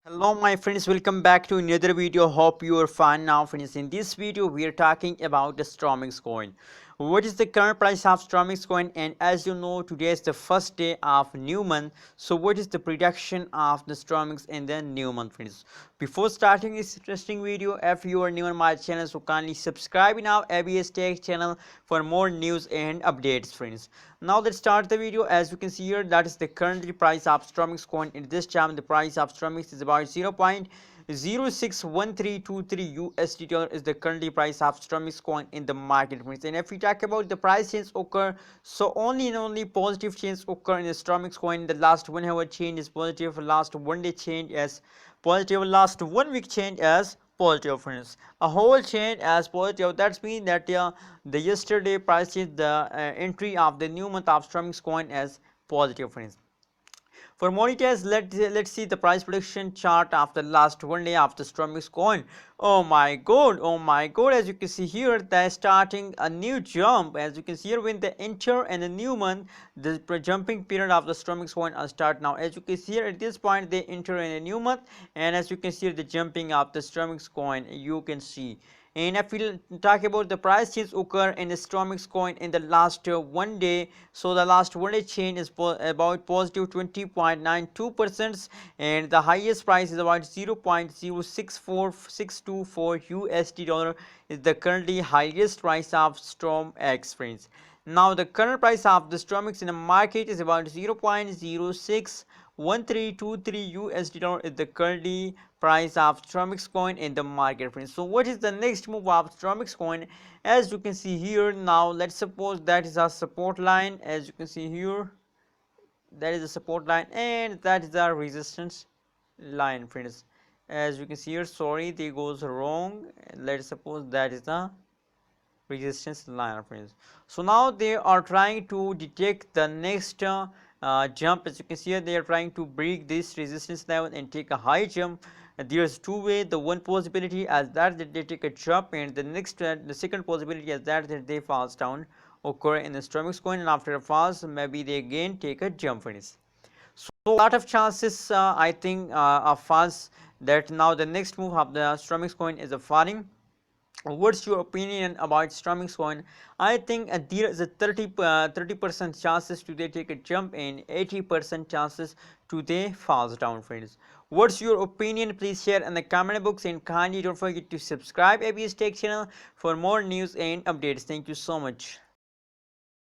Hello my friends, welcome back to another video. Hope you are fine now friends. In this video we are talking about the Stormx coin. What is the current price of Stormx coin? And as you know, today is the first day of new month. So what is the prediction of the Stormx in the new month friends? Before starting this interesting video, if you are new on my channel, so kindly subscribe in our ABS Tech channel for more news and updates friends. Now let's start the video. As you can see here, that is the currently price of Stormx coin. In this time the price of Stormx is about 0.061323 USD dollar is the currently price of Stormx coin in the market. And if we talk about the price change occur, so only and only positive change occur in the Stormx coin. The last 1 hour change is positive, last 1 day change as positive, last 1 week change as positive friends, a whole change as positive. That means that the yesterday price change, the entry of the new month of Stormx coin as positive friends. For more details, let's see the price prediction chart of the last 1 day of the Stormx coin. Oh my god, oh my god, as you can see here, they're starting a new jump. As you can see here, when they enter in a new month, the jumping period of the Stormx coin will start now. As you can see here, at this point they enter in a new month, and as you can see the jumping of the Stormx coin, you can see. And if we talk about the price change occur in the Stotmx coin in the last 1 day, so the last 1 day change is about positive 20.92%, and the highest price is about 0.064624 USD dollar is the currently highest price of Stormx friends. Now the current price of the Stormx in the market is about 0.061323 USD dollar is the currently price of Stormx coin in the market friends. So what is the next move of Stormx coin? As you can see here, now let's suppose that is a support line. As you can see here, that is a support line and that is a resistance line friends. As you can see here, sorry, they goes wrong. Let's suppose that is the resistance line friends. So now they are trying to detect the next jump. As you can see here, they are trying to break this resistance level and take a high jump. There's two ways. The one possibility as that they take a jump, and the next the second possibility is that they falls down occur in the Stormx coin, and after a falls maybe they again take a jump friends. So a lot of chances I think are false that now the next move of the Stormx coin is a falling. What's your opinion about Stormx coin? I think there is a 30% chances to they take a jump and 80% chances to they falls down friends. What's your opinion? Please share in the comment box, and kindly don't forget to subscribe ABS Tech channel for more news and updates. Thank you so much.